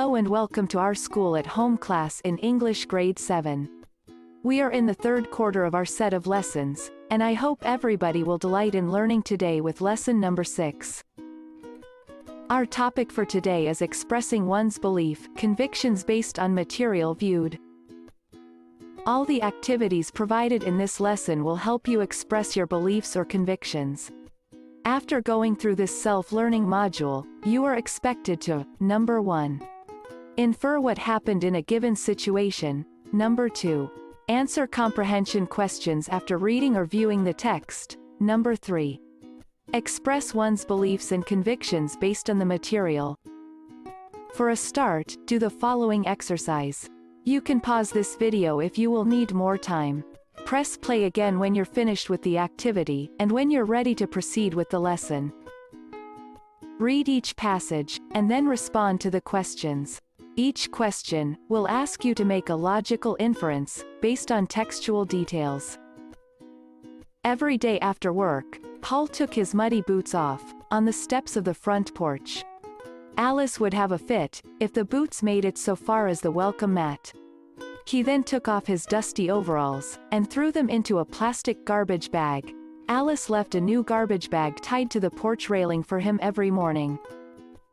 Hello and welcome to our School at Home class in English grade 7. We are in the third quarter of our set of lessons, and I hope everybody will delight in learning today with lesson number 6. Our topic for today is expressing one's belief, convictions based on material viewed. All the activities provided in this lesson will help you express your beliefs or convictions. After going through this self-learning module, you are expected to, number 1. Infer what happened in a given situation, number 2. Answer comprehension questions after reading or viewing the text, number 3. Express one's beliefs and convictions based on the material. For a start, do the following exercise. You can pause this video if you will need more time. Press play again when you're finished with the activity, and when you're ready to proceed with the lesson. Read each passage, and then respond to the questions. Each question will ask you to make a logical inference, based on textual details. Every day after work, Paul took his muddy boots off, on the steps of the front porch. Alice would have a fit, if the boots made it so far as the welcome mat. He then took off his dusty overalls, and threw them into a plastic garbage bag. Alice left a new garbage bag tied to the porch railing for him every morning.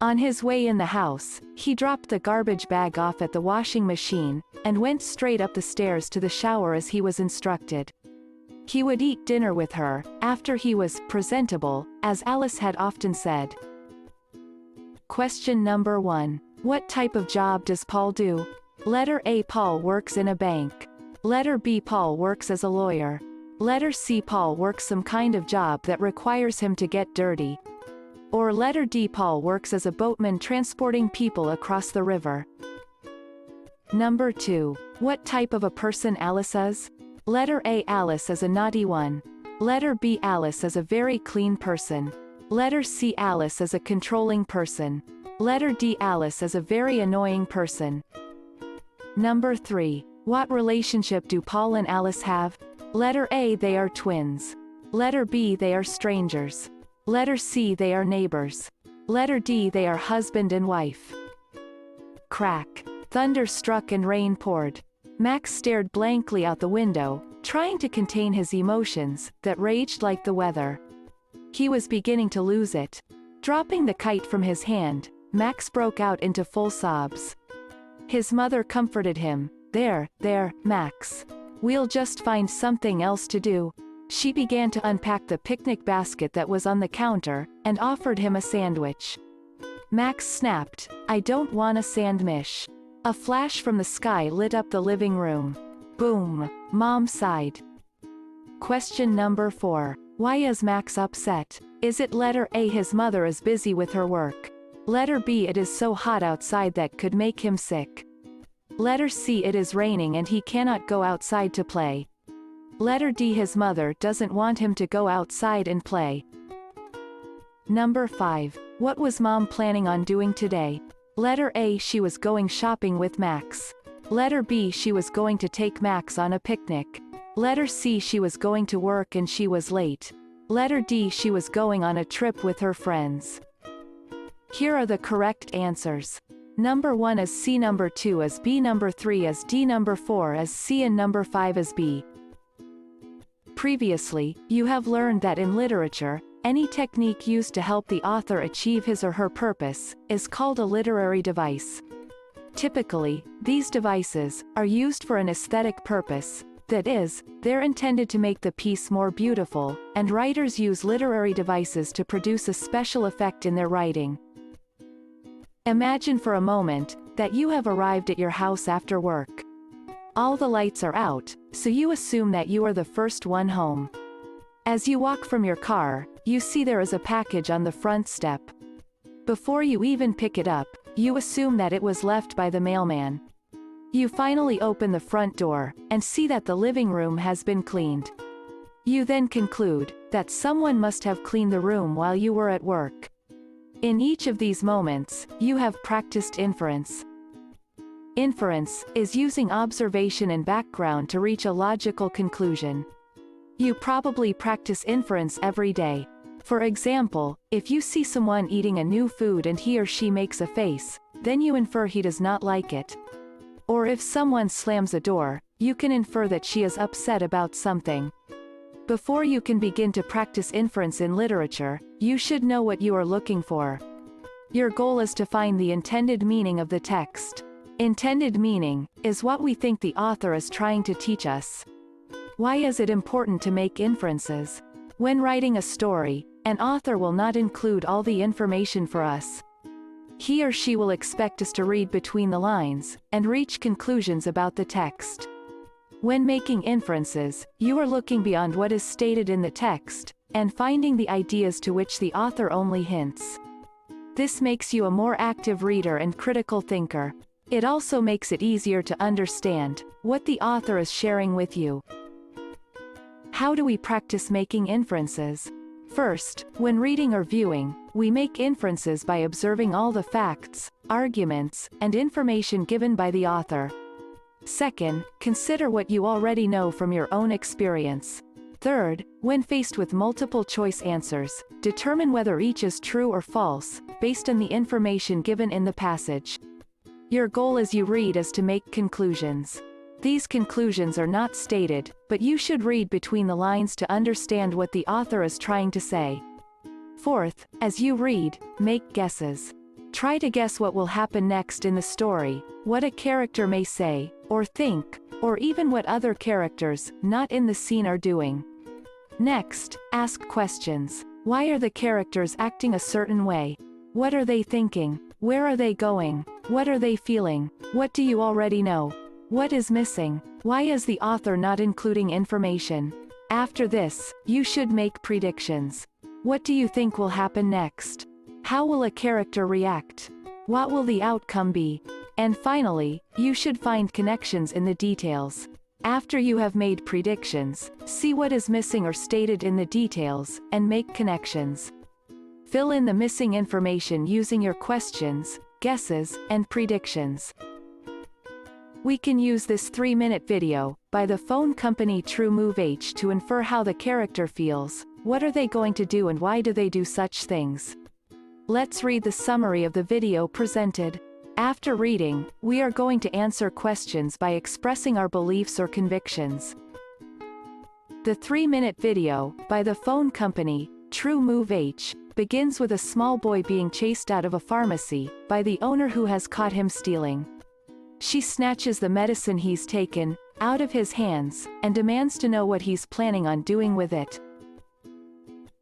On his way in the house, he dropped the garbage bag off at the washing machine, and went straight up the stairs to the shower as he was instructed. He would eat dinner with her, after he was presentable, as Alice had often said. Question number 1. What type of job does Paul do? Letter A. Paul works in a bank. Letter B. Paul works as a lawyer. Letter C. Paul works some kind of job that requires him to get dirty. Or letter D. Paul works as a boatman transporting people across the river. Number 2. What type of a person Alice is? Letter A. Alice is a naughty one. Letter B. Alice is a very clean person. Letter C. Alice is a controlling person. Letter D. Alice is a very annoying person. Number 3. What relationship do Paul and Alice have? Letter A. They are twins. Letter B. They are strangers. Letter C. They are neighbors. Letter D. They are husband and wife. Crack. Thunder struck and rain poured. Max stared blankly out the window, trying to contain his emotions, that raged like the weather. He was beginning to lose it. Dropping the kite from his hand, Max broke out into full sobs. His mother comforted him. There, Max. We'll just find something else to do. She began to unpack the picnic basket that was on the counter, and offered him a sandwich. Max snapped, I don't want a sandwich. A flash from the sky lit up the living room. Boom! Mom sighed. Question number 4. Why is Max upset? Is it letter A. His mother is busy with her work? Letter B. It is so hot outside that could make him sick. Letter C. It is raining and he cannot go outside to play. Letter D. His mother doesn't want him to go outside and play. Number 5. What was Mom planning on doing today? Letter A. She was going shopping with Max. Letter B. She was going to take Max on a picnic. Letter C. She was going to work and she was late. Letter D. She was going on a trip with her friends. Here are the correct answers. Number 1 is C, number 2 is B, number 3 is D, number 4 is C, and number 5 is B. Previously, you have learned that in literature, any technique used to help the author achieve his or her purpose is called a literary device. Typically, these devices are used for an aesthetic purpose, that is, they're intended to make the piece more beautiful, and writers use literary devices to produce a special effect in their writing. Imagine for a moment that you have arrived at your house after work. All the lights are out, so you assume that you are the first one home. As you walk from your car, you see there is a package on the front step. Before you even pick it up, you assume that it was left by the mailman. You finally open the front door, and see that the living room has been cleaned. You then conclude that someone must have cleaned the room while you were at work. In each of these moments, you have practiced inference. Inference is using observation and background to reach a logical conclusion. You probably practice inference every day. For example, if you see someone eating a new food and he or she makes a face, then you infer he does not like it. Or if someone slams a door, you can infer that she is upset about something. Before you can begin to practice inference in literature, you should know what you are looking for. Your goal is to find the intended meaning of the text. Intended meaning is what we think the author is trying to teach us. Why is it important to make inferences? When writing a story, an author will not include all the information for us. He or she will expect us to read between the lines, and reach conclusions about the text. When making inferences, you are looking beyond what is stated in the text, and finding the ideas to which the author only hints. This makes you a more active reader and critical thinker. It also makes it easier to understand what the author is sharing with you. How do we practice making inferences? First, when reading or viewing, we make inferences by observing all the facts, arguments, and information given by the author. Second, consider what you already know from your own experience. Third, when faced with multiple choice answers, determine whether each is true or false, based on the information given in the passage. Your goal as you read is to make conclusions. These conclusions are not stated, but you should read between the lines to understand what the author is trying to say. Fourth, as you read, make guesses. Try to guess what will happen next in the story, what a character may say, or think, or even what other characters, not in the scene, are doing. Next, ask questions. Why are the characters acting a certain way? What are they thinking? Where are they going? What are they feeling? What do you already know? What is missing? Why is the author not including information? After this, you should make predictions. What do you think will happen next? How will a character react? What will the outcome be? And finally, you should find connections in the details. After you have made predictions, see what is missing or stated in the details, and make connections. Fill in the missing information using your questions, guesses, and predictions. We can use this 3-minute video by the phone company TrueMove H to infer how the character feels, what are they going to do and why do they do such things. Let's read the summary of the video presented. After reading, we are going to answer questions by expressing our beliefs or convictions. The 3-minute video by the phone company TrueMove H begins with a small boy being chased out of a pharmacy by the owner who has caught him stealing. She snatches the medicine he's taken out of his hands and demands to know what he's planning on doing with it.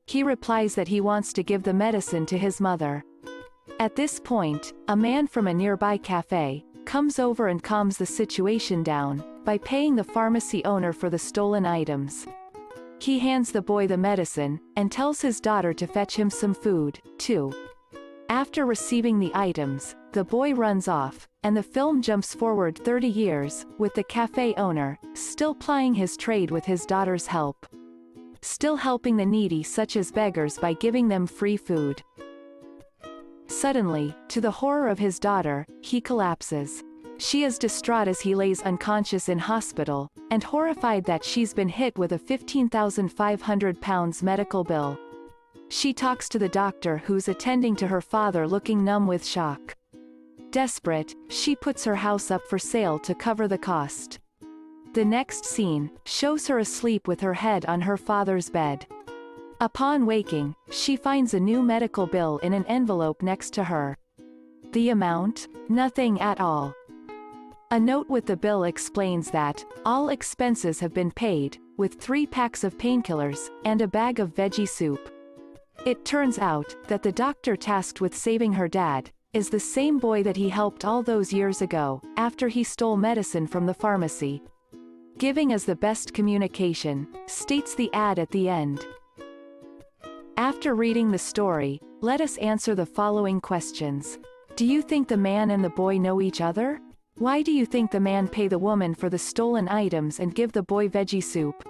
He replies that he wants to give the medicine to his mother. At this point, a man from a nearby cafe comes over and calms the situation down by paying the pharmacy owner for the stolen items. He hands the boy the medicine and tells his daughter to fetch him some food, too. After receiving the items, the boy runs off, and the film jumps forward 30 years, with the cafe owner still plying his trade with his daughter's help. Still helping the needy such as beggars by giving them free food. Suddenly, to the horror of his daughter, he collapses. She is distraught as he lays unconscious in hospital, and horrified that she's been hit with a £15,500 medical bill. She talks to the doctor who's attending to her father looking numb with shock. Desperate, she puts her house up for sale to cover the cost. The next scene shows her asleep with her head on her father's bed. Upon waking, she finds a new medical bill in an envelope next to her. The amount? Nothing at all. A note with the bill explains that all expenses have been paid, with 3 packs of painkillers and a bag of veggie soup. It turns out that the doctor tasked with saving her dad is the same boy that he helped all those years ago, after he stole medicine from the pharmacy. Giving is the best communication, states the ad at the end. After reading the story, let us answer the following questions. Do you think the man and the boy know each other? Why do you think the man pay the woman for the stolen items and give the boy veggie soup?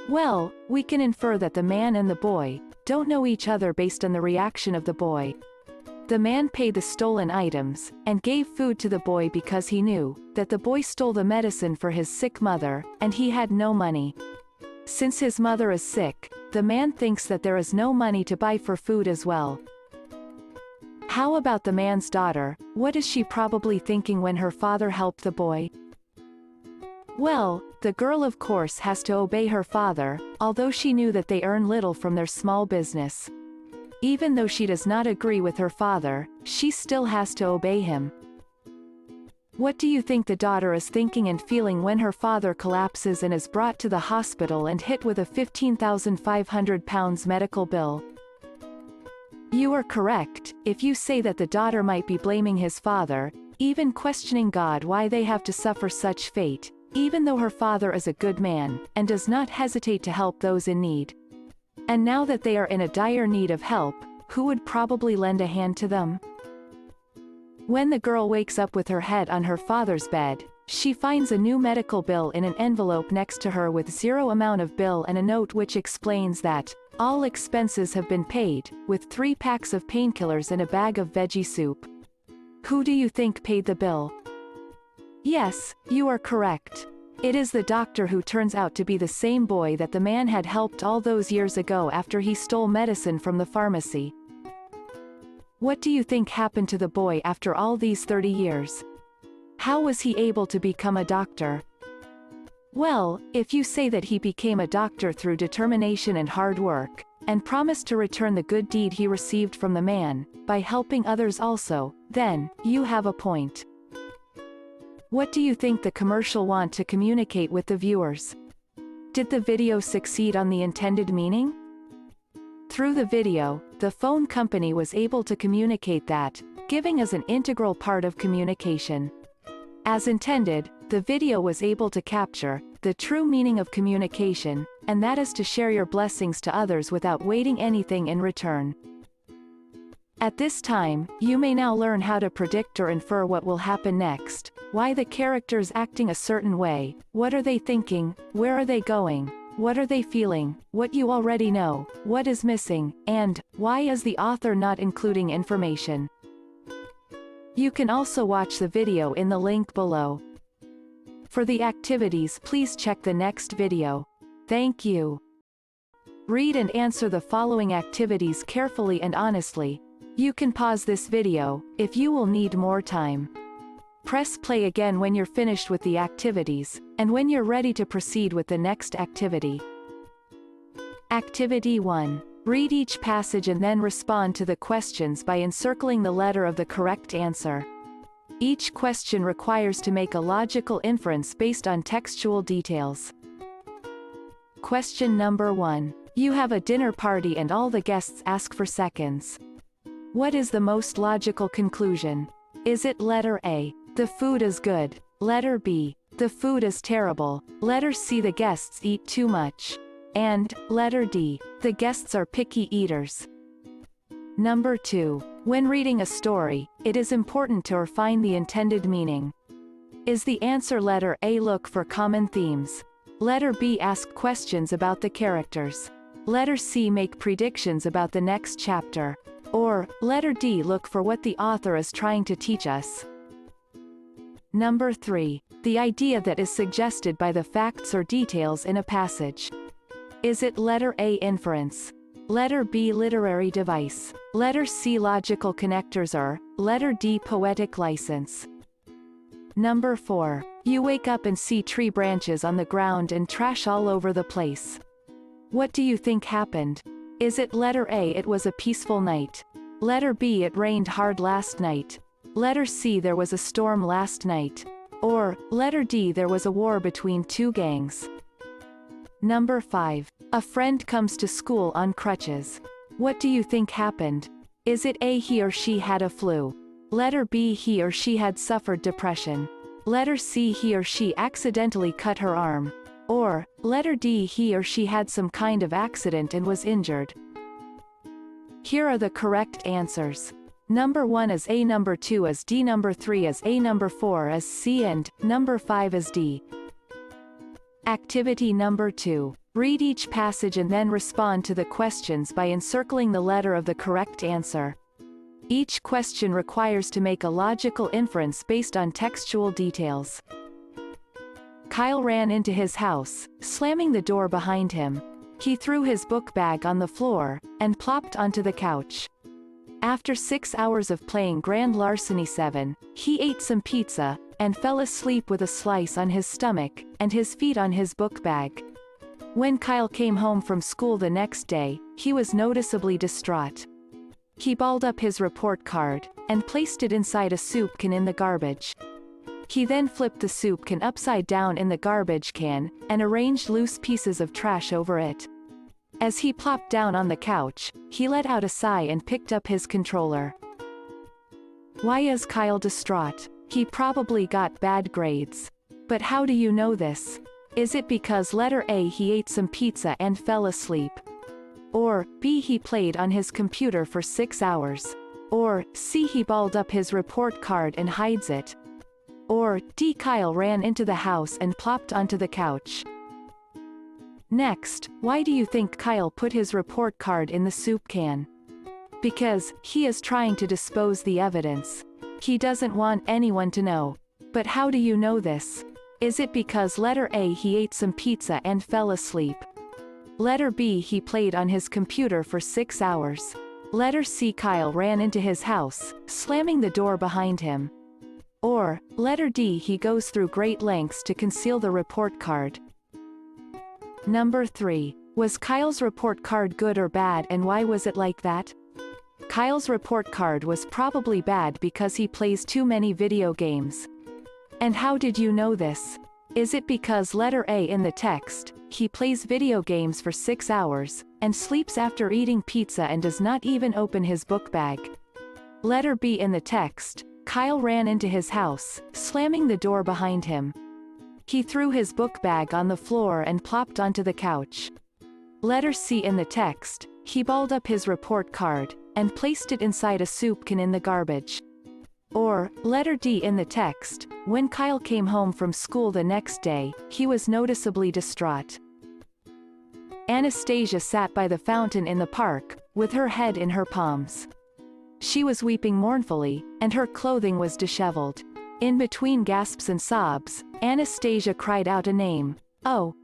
Well, we can infer that the man and the boy don't know each other based on the reaction of the boy. The man paid the stolen items, and gave food to the boy because he knew that the boy stole the medicine for his sick mother, and he had no money. Since his mother is sick, the man thinks that there is no money to buy for food as well. How about the man's daughter? What is she probably thinking when her father helped the boy? Well, the girl of course has to obey her father, although she knew that they earn little from their small business. Even though she does not agree with her father, she still has to obey him. What do you think the daughter is thinking and feeling when her father collapses and is brought to the hospital and hit with a £15,500 medical bill? You are correct, if you say that the daughter might be blaming his father, even questioning God why they have to suffer such fate, even though her father is a good man, and does not hesitate to help those in need. And now that they are in a dire need of help, who would probably lend a hand to them? When the girl wakes up with her head on her father's bed, she finds a new medical bill in an envelope next to her with zero amount of bill and a note which explains that all expenses have been paid, with 3 packs of painkillers and a bag of veggie soup. Who do you think paid the bill? Yes, you are correct. It is the doctor, who turns out to be the same boy that the man had helped all those years ago after he stole medicine from the pharmacy. What do you think happened to the boy after all these 30 years? How was he able to become a doctor? Well, if you say that he became a doctor through determination and hard work, and promised to return the good deed he received from the man, by helping others also, then, you have a point. What do you think the commercial want to communicate with the viewers? Did the video succeed on the intended meaning? Through the video, the phone company was able to communicate that giving is an integral part of communication. As intended, the video was able to capture the true meaning of communication, and that is to share your blessings to others without waiting anything in return. At this time, you may now learn how to predict or infer what will happen next, why the characters acting a certain way, what are they thinking, where are they going, what are they feeling, what you already know, what is missing, and why is the author not including information. You can also watch the video in the link below. For the activities, please check the next video. Thank you. Read and answer the following activities carefully and honestly. You can pause this video if you will need more time. Press play again when you're finished with the activities, and when you're ready to proceed with the next activity. Activity 1. Read each passage and then respond to the questions by encircling the letter of the correct answer. Each question requires to make a logical inference based on textual details. Question number 1. You have a dinner party and all the guests ask for seconds. What is the most logical conclusion? Is it letter A, the food is good, letter B, the food is terrible, letter C, the guests eat too much, and letter D, the guests are picky eaters? Number 2. When reading a story, it is important to refine the intended meaning. Is the answer letter A, look for common themes? Letter B, ask questions about the characters? Letter C, make predictions about the next chapter? Or, letter D, look for what the author is trying to teach us? Number 3. The idea that is suggested by the facts or details in a passage. Is it letter A, inference? Letter B, literary device? Letter C, logical connectors, or letter D, poetic license? Number 4. You wake up and see tree branches on the ground and trash all over the place. What do you think happened? Is it letter A, it was a peaceful night? Letter B, it rained hard last night? Letter C, there was a storm last night? Or, letter D, there was a war between 2 gangs? Number 5. A friend comes to school on crutches. What do you think happened? Is it A, he or she had a flu? Letter B, he or she had suffered depression? Letter C, he or she accidentally cut her arm? Or, letter D, he or she had some kind of accident and was injured? Here are the correct answers. Number 1 is A, number 2 is D, number 3 is A, number 4 is C, and number 5 is D. Activity number 2. Read each passage and then respond to the questions by encircling the letter of the correct answer. Each question requires to make a logical inference based on textual details. Kyle ran into his house, slamming the door behind him. He threw his book bag on the floor, and plopped onto the couch. After 6 hours of playing Grand Larceny 7, he ate some pizza, and fell asleep with a slice on his stomach, and his feet on his book bag. When Kyle came home from school the next day, he was noticeably distraught. He balled up his report card, and placed it inside a soup can in the garbage. He then flipped the soup can upside down in the garbage can, and arranged loose pieces of trash over it. As he plopped down on the couch, he let out a sigh and picked up his controller. Why is Kyle distraught? He probably got bad grades. But how do you know this? Is it because letter A, he ate some pizza and fell asleep? Or B, he played on his computer for 6 hours? Or C, he balled up his report card and hides it? Or D, Kyle ran into the house and plopped onto the couch? Next, why do you think Kyle put his report card in the soup can? Because he is trying to dispose the evidence. He doesn't want anyone to know. But how do you know this? Is it because letter A, he ate some pizza and fell asleep? Letter B, he played on his computer for 6 hours? Letter C, Kyle ran into his house, slamming the door behind him? Or letter D, he goes through great lengths to conceal the report card? Number 3. Was Kyle's report card good or bad, and why was it like that? Kyle's report card was probably bad because he plays too many video games. And how did you know this? Is it because letter A in the text, he plays video games for 6 hours, and sleeps after eating pizza and does not even open his book bag? Letter B in the text, Kyle ran into his house, slamming the door behind him. He threw his book bag on the floor and plopped onto the couch. Letter C in the text, he balled up his report card, and placed it inside a soup can in the garbage. Or letter D in the text, when Kyle came home from school the next day, he was noticeably distraught. Anastasia sat by the fountain in the park, with her head in her palms. She was weeping mournfully, and her clothing was disheveled. In between gasps and sobs, Anastasia cried out a name. "Oh,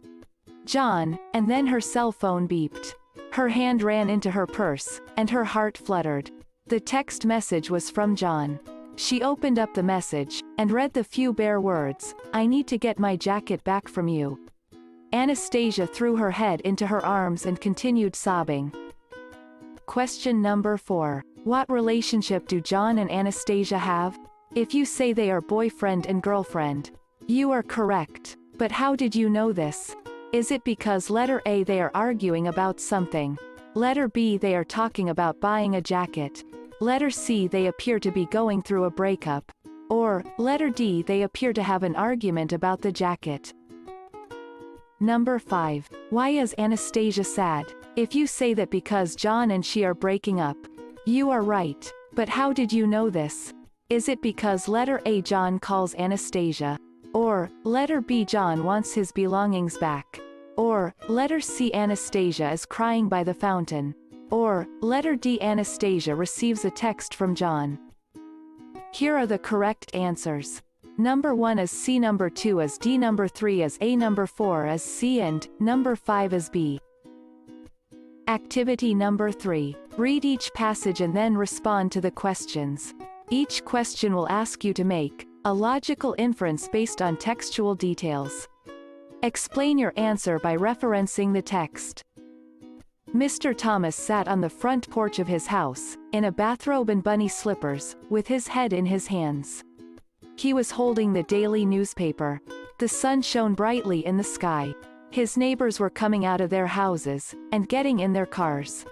John," and then her cell phone beeped. Her hand ran into her purse, and her heart fluttered. The text message was from John. She opened up the message, and read the few bare words, "I need to get my jacket back from you." Anastasia threw her head into her arms and continued sobbing. Question number 4. What relationship do John and Anastasia have? If you say they are boyfriend and girlfriend, you are correct. But how did you know this? Is it because letter A, they are arguing about something? Letter B, they are talking about buying a jacket? Letter C, they appear to be going through a breakup? Or letter D, they appear to have an argument about the jacket? Number 5. Why is Anastasia sad? If you say that because John and she are breaking up, you are right. But how did you know this? Is it because letter A, John calls Anastasia? Or letter B, John wants his belongings back? Or letter C, Anastasia is crying by the fountain? Or letter D, Anastasia receives a text from John? Here are the correct answers. Number 1 is C, number 2 is D, number 3 is A, number 4 is C, and number 5 is B. Activity number 3. Read each passage and then respond to the questions. Each question will ask you to make a logical inference based on textual details. Explain your answer by referencing the text. Mr. Thomas sat on the front porch of his house, in a bathrobe and bunny slippers, with his head in his hands. He was holding the daily newspaper. The sun shone brightly in the sky. His neighbors were coming out of their houses, and getting in their cars.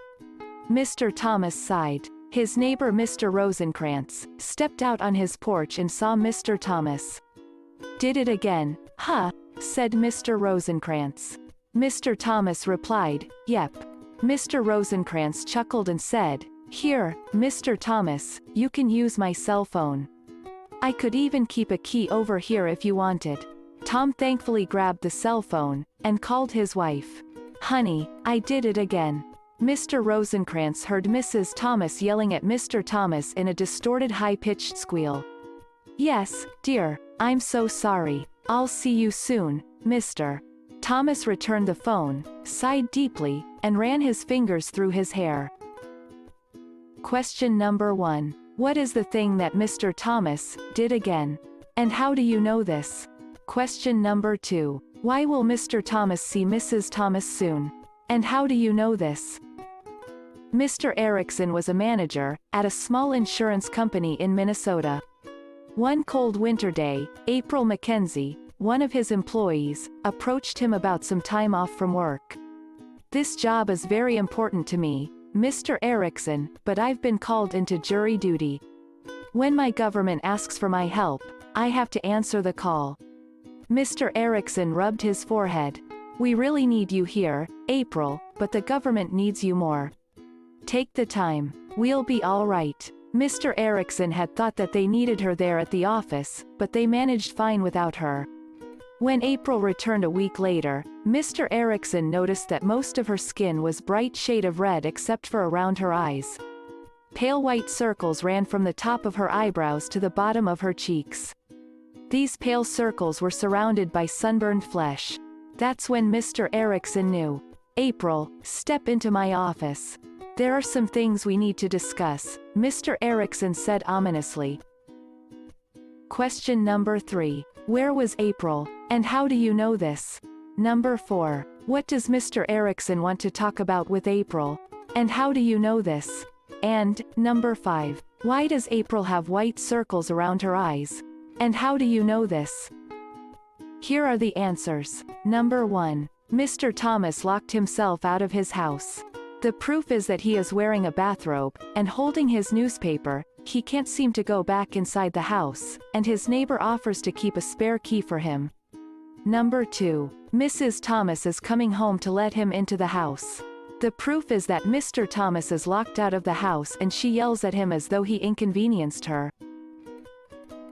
Mr. Thomas sighed. His neighbor Mr. Rosencrantz stepped out on his porch and saw Mr. Thomas. "Did it again, huh?" said Mr. Rosencrantz. Mr. Thomas replied, "Yep." Mr. Rosencrantz chuckled and said, "Here, Mr. Thomas, you can use my cell phone. I could even keep a key over here if you wanted." Tom thankfully grabbed the cell phone, and called his wife. "Honey, I did it again." Mr. Rosencrantz heard Mrs. Thomas yelling at Mr. Thomas in a distorted high-pitched squeal. "Yes, dear, I'm so sorry. I'll see you soon, Mr." Thomas returned the phone, sighed deeply, and ran his fingers through his hair. Question number 1. What is the thing that Mr. Thomas did again? And how do you know this? Question number 2. Why will Mr. Thomas see Mrs. Thomas soon? And how do you know this? Mr. Erickson was a manager at a small insurance company in Minnesota. One cold winter day, April Mackenzie, one of his employees, approached him about some time off from work. "This job is very important to me, Mr. Erickson, but I've been called into jury duty. When my government asks for my help, I have to answer the call." Mr. Erickson rubbed his forehead. "We really need you here, April, but the government needs you more. Take the time. We'll be all right." Mr. Erickson had thought that they needed her there at the office, but they managed fine without her. When April returned a week later, Mr. Erickson noticed that most of her skin was bright shade of red except for around her eyes. Pale white circles ran from the top of her eyebrows to the bottom of her cheeks. These pale circles were surrounded by sunburned flesh. That's when Mr. Erickson knew. "April, step into my office. There are some things we need to discuss," Mr. Erickson said ominously. Question number 3. Where was April, and how do you know this? Number 4. What does Mr. Erickson want to talk about with April? And how do you know this? And, number 5. Why does April have white circles around her eyes? And how do you know this? Here are the answers. Number 1. Mr. Thomas locked himself out of his house. The proof is that he is wearing a bathrobe, and holding his newspaper. He can't seem to go back inside the house, and his neighbor offers to keep a spare key for him. Number 2. Mrs. Thomas is coming home to let him into the house. The proof is that Mr. Thomas is locked out of the house and she yells at him as though he inconvenienced her.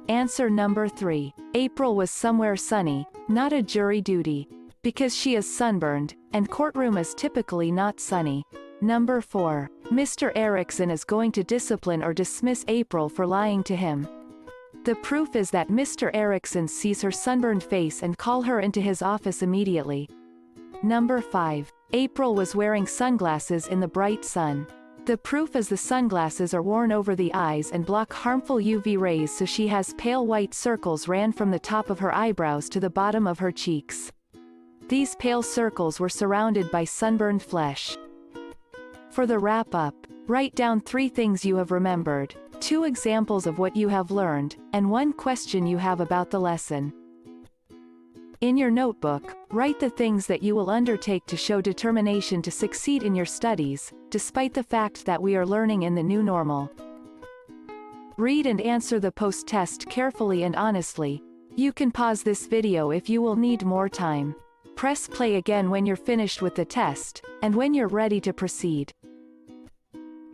Answer number 3. April was somewhere sunny, not a jury duty. Because she is sunburned, and courtroom is typically not sunny. Number 4. Mr. Erickson is going to discipline or dismiss April for lying to him. The proof is that Mr. Erickson sees her sunburned face and call her into his office immediately. Number 5. April was wearing sunglasses in the bright sun. The proof is the sunglasses are worn over the eyes and block harmful UV rays, so she has pale white circles ran from the top of her eyebrows to the bottom of her cheeks. These pale circles were surrounded by sunburned flesh. For the wrap-up, write down 3 things you have remembered, 2 examples of what you have learned, and 1 question you have about the lesson. In your notebook, write the things that you will undertake to show determination to succeed in your studies, despite the fact that we are learning in the new normal. Read and answer the post-test carefully and honestly. You can pause this video if you will need more time. Press play again when you're finished with the test, and when you're ready to proceed.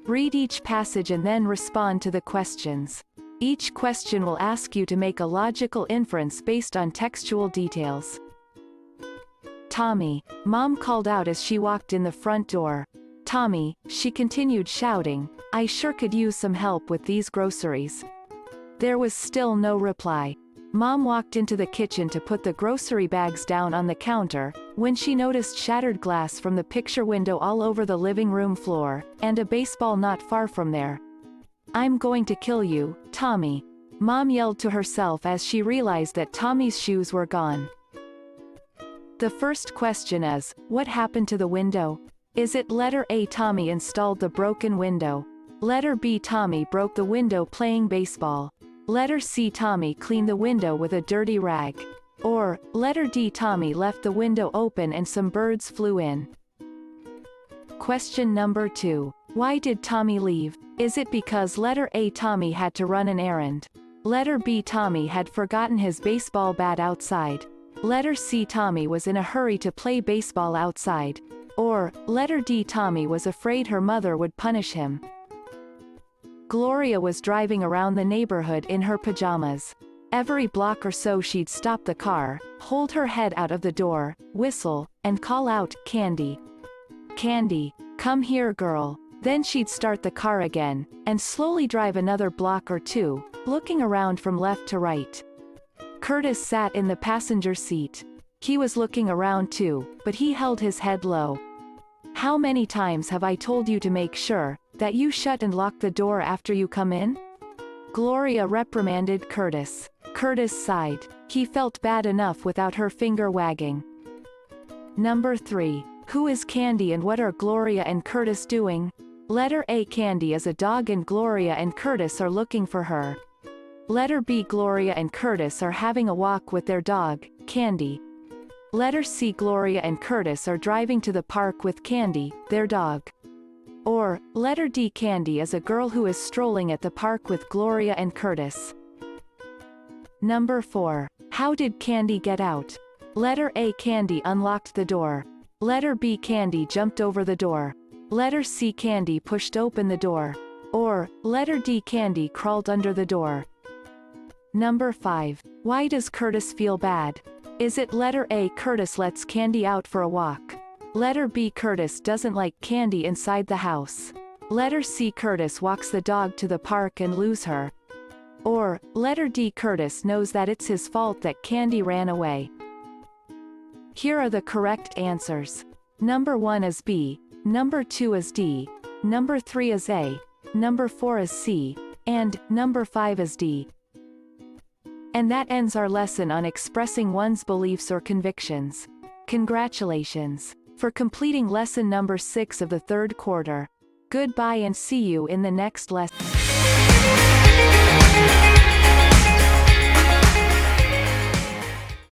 Read each passage and then respond to the questions. Each question will ask you to make a logical inference based on textual details. "Tommy," Mom called out as she walked in the front door. "Tommy," she continued shouting, "I sure could use some help with these groceries." There was still no reply. Mom walked into the kitchen to put the grocery bags down on the counter, when she noticed shattered glass from the picture window all over the living room floor, and a baseball not far from there. "I'm going to kill you, Tommy," Mom yelled to herself as she realized that Tommy's shoes were gone. The first question is, what happened to the window? Is it letter A, Tommy installed the broken window? Letter B, Tommy broke the window playing baseball? Letter C, Tommy cleaned the window with a dirty rag? Or, letter D, Tommy left the window open and some birds flew in? Question number 2. Why did Tommy leave? Is it because letter A, Tommy had to run an errand? Letter B, Tommy had forgotten his baseball bat outside? Letter C, Tommy was in a hurry to play baseball outside? Or, letter D, Tommy was afraid her mother would punish him? Gloria was driving around the neighborhood in her pajamas. Every block or so she'd stop the car, hold her head out of the door, whistle, and call out, "Candy. Candy, come here girl." Then she'd start the car again, and slowly drive another block or 2, looking around from left to right. Curtis sat in the passenger seat. He was looking around too, but he held his head low. How many times have I told you to make sure that you shut and lock the door after you come in? Gloria reprimanded Curtis. Curtis sighed. He felt bad enough without her finger wagging. Number 3. Who is Candy and what are Gloria and Curtis doing? Letter A. Candy is a dog and Gloria and Curtis are looking for her. Letter B. Gloria and Curtis are having a walk with their dog, Candy. Letter C. Gloria and Curtis are driving to the park with Candy, their dog. Or, letter D. Candy is a girl who is strolling at the park with Gloria and Curtis. Number 4. How did Candy get out? Letter A. Candy unlocked the door. Letter B. Candy jumped over the door. Letter C. Candy pushed open the door. Or, letter D. Candy crawled under the door. Number 5. Why does Curtis feel bad? Is it letter A. Curtis lets Candy out for a walk? Letter B. Curtis doesn't like Candy inside the house. Letter C. Curtis walks the dog to the park and loses her. Or, letter D. Curtis knows that it's his fault that Candy ran away. Here are the correct answers. Number 1 is B, number 2 is D, number 3 is A, number 4 is C, and number 5 is D. And that ends our lesson on expressing one's beliefs or convictions. Congratulations for completing lesson number 6 of the 3rd quarter. Goodbye and see you in the next lesson.